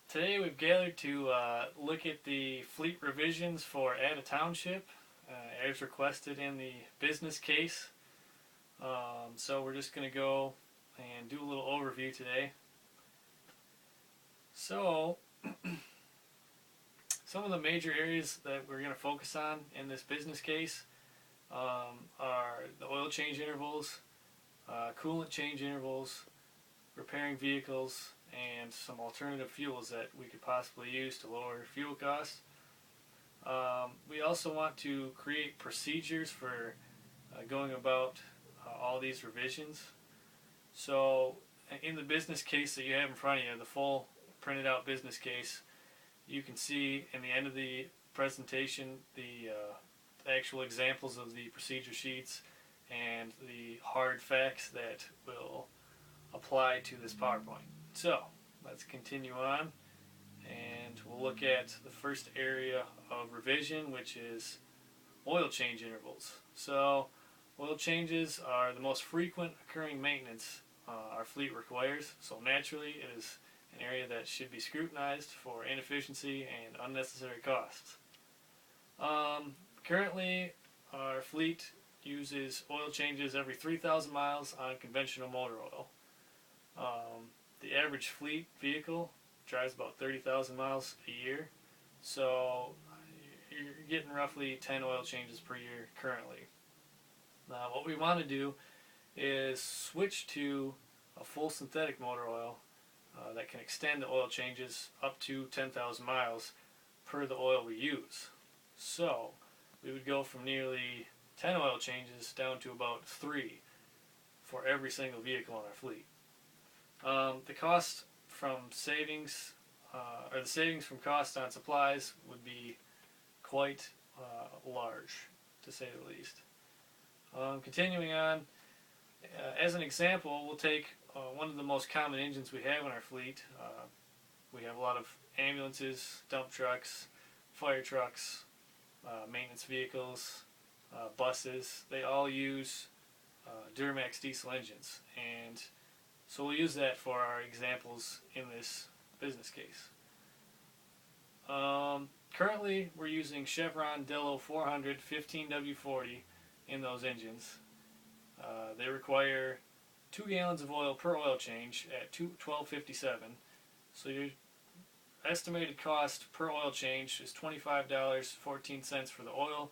Today we've gathered to look at the fleet revisions for Ada Township as requested in the business case. So we're just going to go and do a little overview today. So some of the major areas that we're going to focus on in this business case are the oil change intervals, coolant change intervals, repairing vehicles, and some alternative fuels that we could possibly use to lower fuel costs. We also want to create procedures for going about all these revisions. So in the business case that you have in front of you, the full printed out business case, you can see in the end of the presentation the actual examples of the procedure sheets and the hard facts that will apply to this PowerPoint. So let's continue on, and we'll look at the first area of revision, which is oil change intervals. So oil changes are the most frequent occurring maintenance our fleet requires, so naturally it is an area that should be scrutinized for inefficiency and unnecessary costs. Currently our fleet uses oil changes every 3,000 miles on conventional motor oil. The average fleet vehicle drives about 30,000 miles a year, so you're getting roughly 10 oil changes per year currently. Now what we want to do is switch to a full synthetic motor oil that can extend the oil changes up to 10,000 miles per the oil we use. So we would go from nearly 10 oil changes down to about 3 for every single vehicle in our fleet. The cost from savings, or the savings from cost on supplies would be quite large, to say the least. Continuing on, as an example, we'll take one of the most common engines we have in our fleet. We have a lot of ambulances, dump trucks, fire trucks, maintenance vehicles, buses. They all use Duramax diesel engines, and so we'll use that for our examples in this business case. Currently we're using Chevron Delo 400 15W40 in those engines. They require 2 gallons of oil per oil change at $12.57. So your estimated cost per oil change is $25.14 for the oil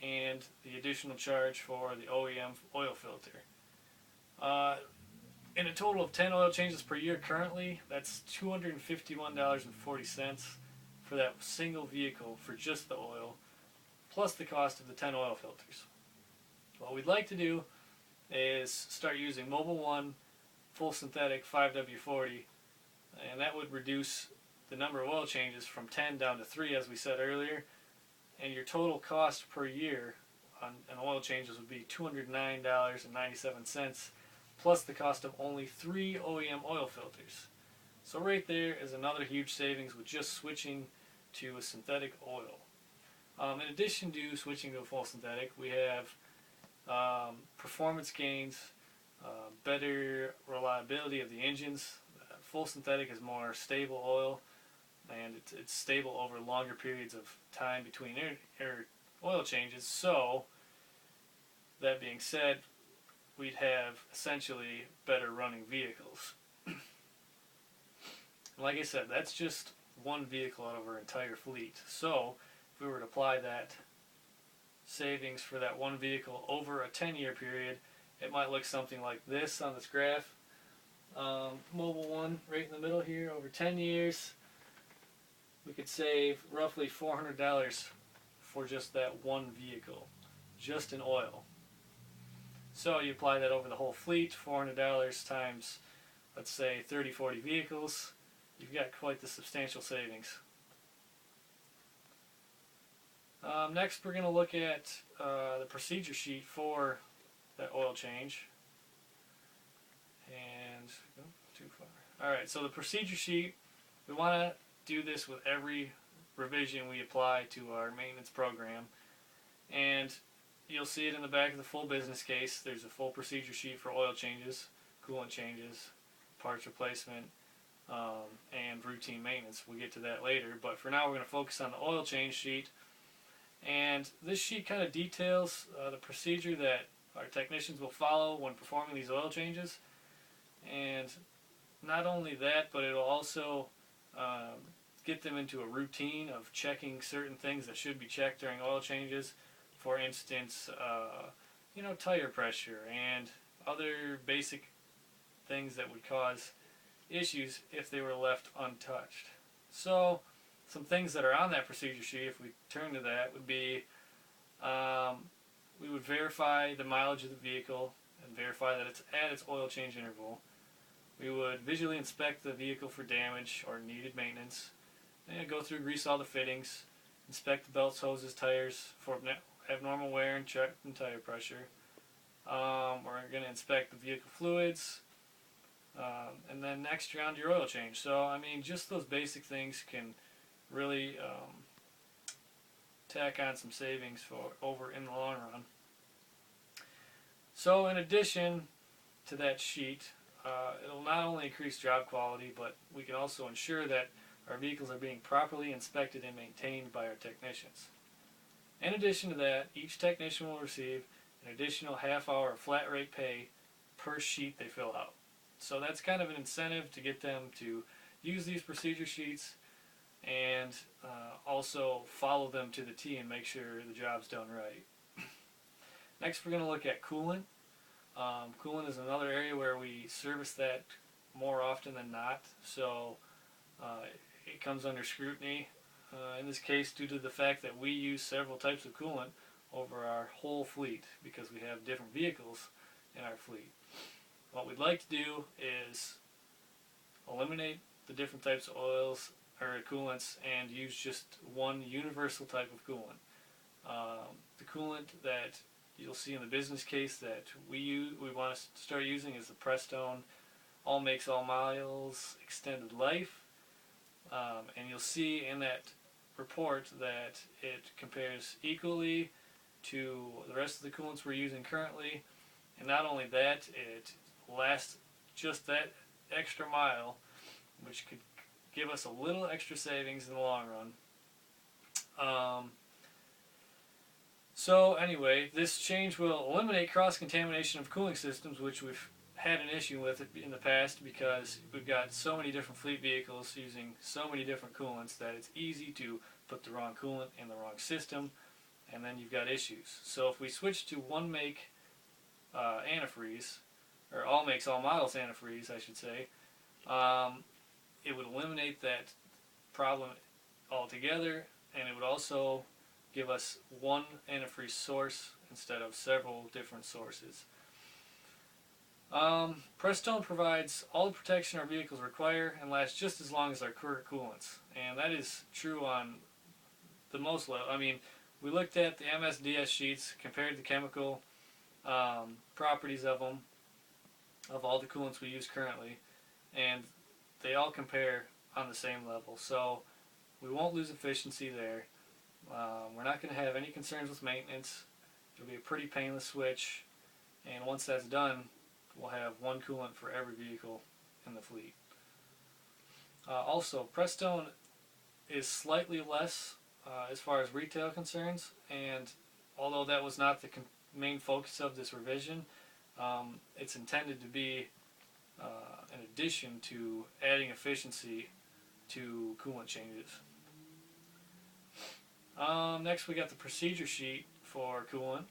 and the additional charge for the OEM oil filter. In a total of 10 oil changes per year currently, that's $251.40 for that single vehicle for just the oil, plus the cost of the 10 oil filters. What we'd like to do is start using Mobil 1 full synthetic 5W40, and that would reduce the number of oil changes from 10 down to 3, as we said earlier, and your total cost per year on oil changes would be $209.97, plus the cost of only 3 OEM oil filters. So right there is another huge savings with just switching to a synthetic oil. In addition to switching to a full synthetic, we have performance gains, better reliability of the engines. Full synthetic is more stable oil, and it's stable over longer periods of time between oil changes. So that being said, we'd have essentially better running vehicles. Like I said, that's just one vehicle out of our entire fleet. So if we were to apply that savings for that one vehicle over a 10-year period, it might look something like this on this graph. Mobil 1 right in the middle here, over 10 years, we could save roughly $400 for just that one vehicle, just in oil. So you apply that over the whole fleet, $400 times, let's say, 30-40 vehicles, you've got quite the substantial savings. Next we're going to look at the procedure sheet for that oil change. And too far. Alright, so the procedure sheet, we want to do this with every revision we apply to our maintenance program. And you'll see it in the back of the full business case. There's a full procedure sheet for oil changes, coolant changes, parts replacement, and routine maintenance. We'll get to that later, but for now we're going to focus on the oil change sheet. And this sheet kind of details the procedure that our technicians will follow when performing these oil changes. And not only that, but it'll also get them into a routine of checking certain things that should be checked during oil changes. For instance, tire pressure and other basic things that would cause issues if they were left untouched. So some things that are on that procedure sheet, if we turn to that, would be we would verify the mileage of the vehicle and verify that it's at its oil change interval. We would visually inspect the vehicle for damage or needed maintenance, and go through, grease all the fittings, inspect the belts, hoses, tires for abnormal wear and check the tire pressure. We're going to inspect the vehicle fluids, and then next you're on to your oil change. So I mean, just those basic things can really tack on some savings over in the long run. So in addition to that sheet, it'll not only increase job quality, but we can also ensure that our vehicles are being properly inspected and maintained by our technicians. In addition to that, each technician will receive an additional half-hour of flat rate pay per sheet they fill out. So that's kind of an incentive to get them to use these procedure sheets and also follow them to the T and make sure the job's done right. Next, we're going to look at coolant. Coolant is another area where we service that more often than not, so it comes under scrutiny. In this case, due to the fact that we use several types of coolant over our whole fleet because we have different vehicles in our fleet. What we'd like to do is eliminate the different types of oils or coolants and use just one universal type of coolant. The coolant that you'll see in the business case that we want to start using is the Prestone All Makes All Miles Extended Life. And you'll see in that report that it compares equally to the rest of the coolants we're using currently, and not only that, it lasts just that extra mile, which could give us a little extra savings in the long run. So anyway, this change will eliminate cross-contamination of cooling systems, which we've had an issue with in the past because we've got so many different fleet vehicles using so many different coolants that it's easy to put the wrong coolant in the wrong system, and then you've got issues. So if we switch to one make antifreeze, or all makes all models antifreeze I should say, it would eliminate that problem altogether, and it would also give us one antifreeze source instead of several different sources. Prestone provides all the protection our vehicles require and lasts just as long as our current coolants, and that is true on the most level. I mean, we looked at the MSDS sheets, compared the chemical properties of them, of all the coolants we use currently, and they all compare on the same level, so we won't lose efficiency there. We're not going to have any concerns with maintenance. It'll be a pretty painless switch, and once that's done, we'll have one coolant for every vehicle in the fleet. Also, Prestone is slightly less as far as retail concerns, and although that was not the main focus of this revision, it's intended to be an addition to adding efficiency to coolant changes. Next, we got the procedure sheet for coolant.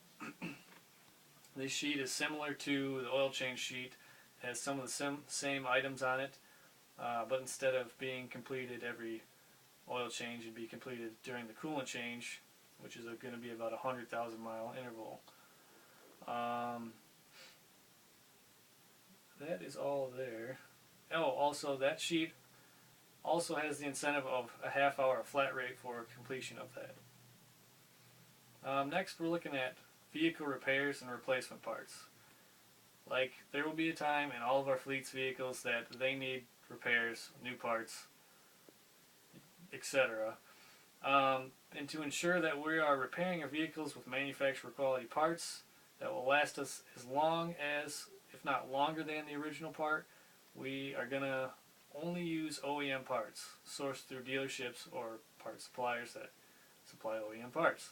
This sheet is similar to the oil change sheet. It has some of the same items on it, but instead of being completed every oil change, it'd be completed during the coolant change, which is going to be about a 100,000 mile interval. That is all there. Oh, also that sheet also has the incentive of a half-hour flat rate for completion of that. Next, we're looking at vehicle repairs and replacement parts. Like, there will be a time in all of our fleet's vehicles that they need repairs, new parts, etc. And to ensure that we are repairing our vehicles with manufacturer quality parts that will last us as long as, if not longer than the original part, we are going to only use OEM parts sourced through dealerships or part suppliers that supply OEM parts.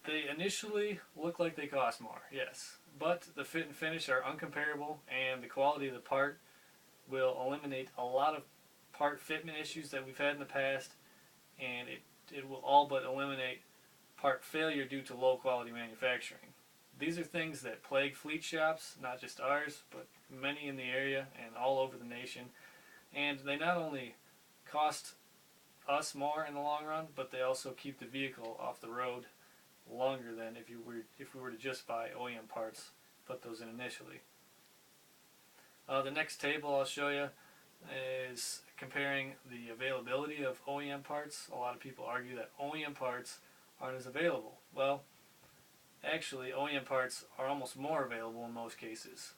They initially look like they cost more, yes, but the fit and finish are uncomparable, and the quality of the part will eliminate a lot of part fitment issues that we've had in the past, and it will all but eliminate part failure due to low quality manufacturing. These are things that plague fleet shops, not just ours, but many in the area and all over the nation, and they not only cost us more in the long run, but they also keep the vehicle off the road longer than if we were to just buy OEM parts, put those in initially. The next table I'll show you is comparing the availability of OEM parts. A lot of people argue that OEM parts aren't as available. Well, actually, OEM parts are almost more available in most cases.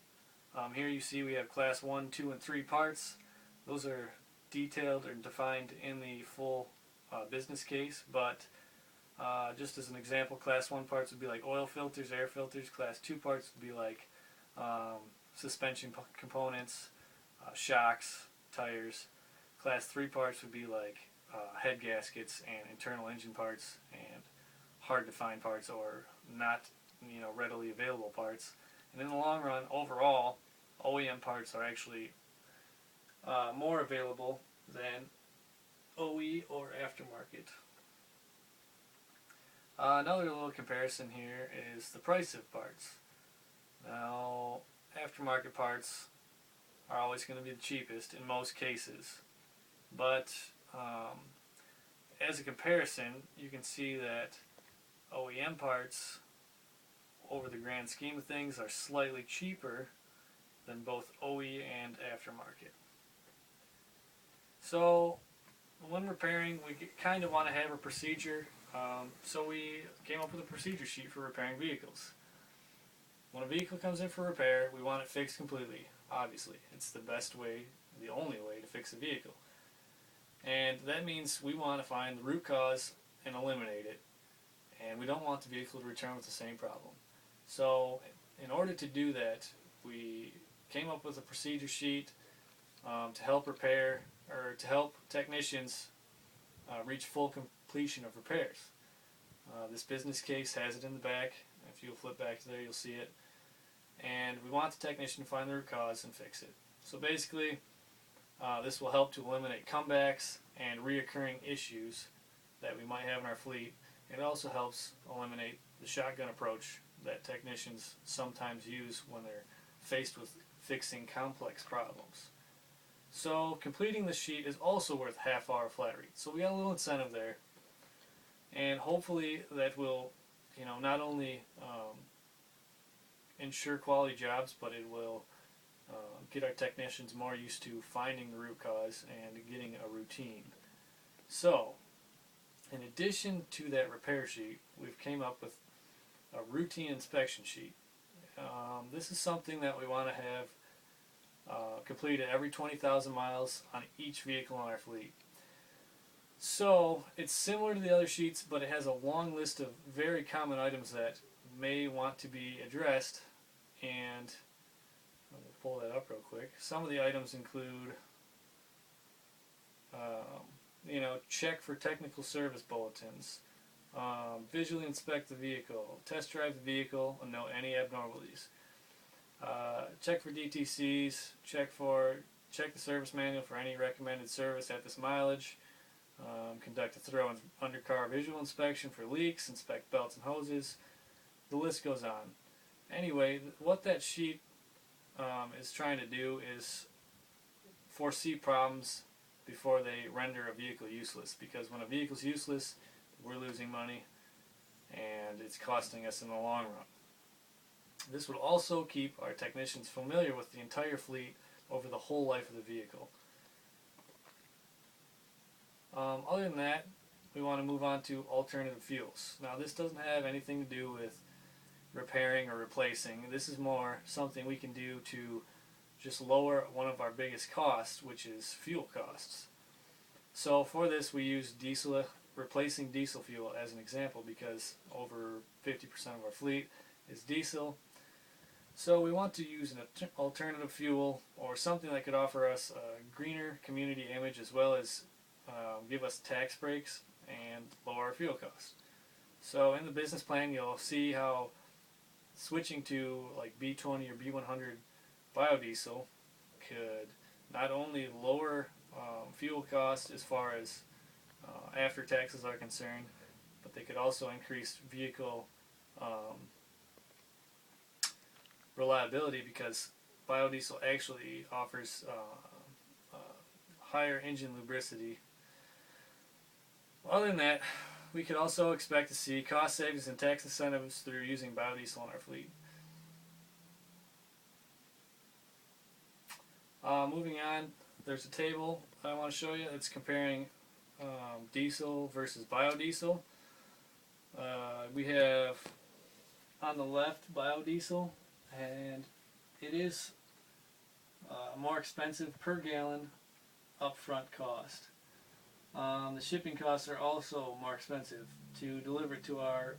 Here you see we have class 1, 2, and 3 parts. Those are detailed or defined in the full business case, but just as an example, class 1 parts would be like oil filters, air filters. Class 2 parts would be like suspension components, shocks, tires. Class 3 parts would be like head gaskets and internal engine parts and hard to find parts or not readily available parts. And in the long run, overall, OEM parts are actually more available than OE or aftermarket. Another little comparison here is the price of parts. Now, aftermarket parts are always going to be the cheapest in most cases, but as a comparison, you can see that OEM parts, over the grand scheme of things, are slightly cheaper than both OE and aftermarket. So, when repairing, we kind of want to have a procedure. So we came up with a procedure sheet for repairing vehicles. When a vehicle comes in for repair, we want it fixed completely. Obviously, it's the best way, the only way to fix a vehicle. And that means we want to find the root cause and eliminate it. And we don't want the vehicle to return with the same problem. So, in order to do that, we came up with a procedure sheet to help repair, or to help technicians reach full completion of repairs. This business case has it in the back. If you'll flip back to there, you'll see it. And we want the technician to find the root cause and fix it. So basically, this will help to eliminate comebacks and reoccurring issues that we might have in our fleet. It also helps eliminate the shotgun approach that technicians sometimes use when they're faced with fixing complex problems. So completing the sheet is also worth half-hour flat rate. So we got a little incentive there, and hopefully that will, not only ensure quality jobs, but it will get our technicians more used to finding the root cause and getting a routine. So, in addition to that repair sheet, we've came up with a routine inspection sheet. This is something that we want to have completed every 20,000 miles on each vehicle in our fleet. So it's similar to the other sheets, but it has a long list of very common items that may want to be addressed, and I'm going to pull that up real quick. Some of the items include check for technical service bulletins, visually inspect the vehicle, test drive the vehicle, and note any abnormalities. Check for DTCs, check the service manual for any recommended service at this mileage, conduct a thorough undercar visual inspection for leaks, inspect belts and hoses. The list goes on. Anyway, what that sheet is trying to do is foresee problems before they render a vehicle useless, because when a vehicle's useless, we're losing money and it's costing us in the long run. This would also keep our technicians familiar with the entire fleet over the whole life of the vehicle. Other than that, we want to move on to alternative fuels. Now, this doesn't have anything to do with repairing or replacing. This is more something we can do to just lower one of our biggest costs, which is fuel costs. So for this, we use replacing diesel fuel as an example, because over 50% of our fleet is diesel. So we want to use an alternative fuel or something that could offer us a greener community image as well as give us tax breaks and lower our fuel costs. So in the business plan you'll see how switching to like B20 or B100 biodiesel could not only lower fuel costs as far as after taxes are concerned, but they could also increase vehicle reliability because biodiesel actually offers higher engine lubricity. Other than that, we could also expect to see cost savings and tax incentives through using biodiesel in our fleet. Moving on, there's a table I want to show you. It's comparing diesel versus biodiesel. We have on the left biodiesel, and it is more expensive per gallon upfront cost. The shipping costs are also more expensive to deliver to our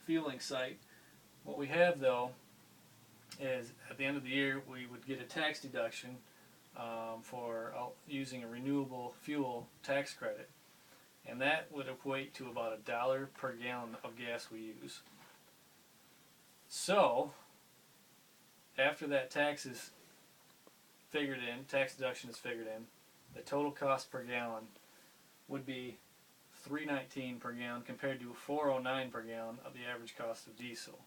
fueling site. What we have though is at the end of the year we would get a tax deduction for using a renewable fuel tax credit, and that would equate to about $1 per gallon of gas we use. So after that tax is figured in, tax deduction is figured in, the total cost per gallon would be $3.19 per gallon compared to $4.09 per gallon of the average cost of diesel.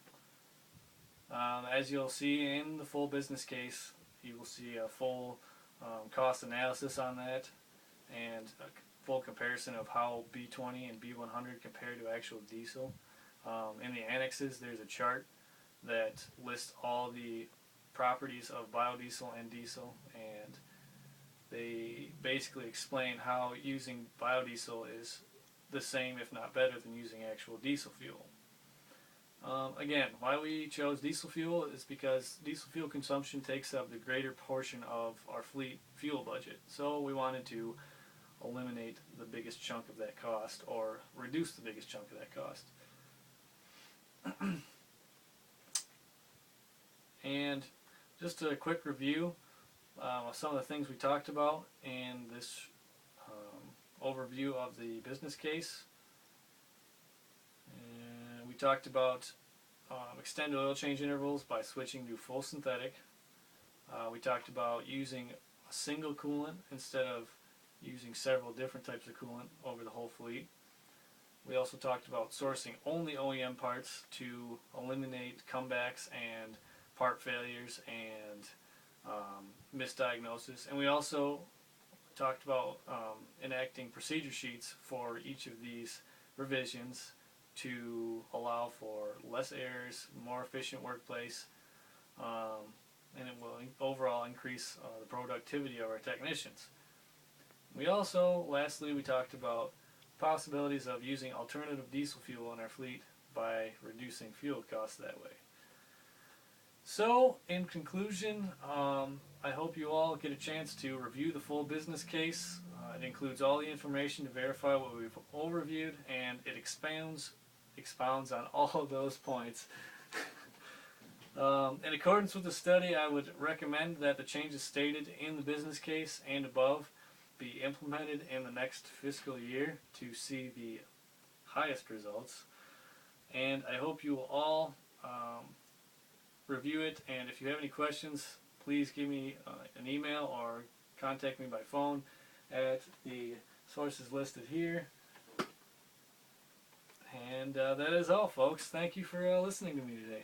As you'll see in the full business case, you will see a full cost analysis on that and a full comparison of how B20 and B100 compare to actual diesel. In the annexes there's a chart that lists all the properties of biodiesel and diesel, and they basically explain how using biodiesel is the same if not better than using actual diesel fuel. Again, why we chose diesel fuel is because diesel fuel consumption takes up the greater portion of our fleet fuel budget. So we wanted to eliminate the biggest chunk of that cost or reduce the biggest chunk of that cost. And just a quick review of some of the things we talked about in this overview of the business case. And we talked about extended oil change intervals by switching to full synthetic. We talked about using a single coolant instead of using several different types of coolant over the whole fleet. We also talked about sourcing only OEM parts to eliminate comebacks and part failures and misdiagnosis. And we also talked about enacting procedure sheets for each of these revisions to allow for less errors, more efficient workplace, and it will overall increase the productivity of our technicians. We also, lastly, we talked about possibilities of using alternative diesel fuel in our fleet by reducing fuel costs that way. So, in conclusion, I hope you all get a chance to review the full business case. It includes all the information to verify what we've overviewed, and it expounds on all of those points. In accordance with the study, I would recommend that the changes stated in the business case and above be implemented in the next fiscal year to see the highest results. And I hope you will all review it, and if you have any questions, please give me an email or contact me by phone at the sources listed here. And that is all, folks. Thank you for listening to me today.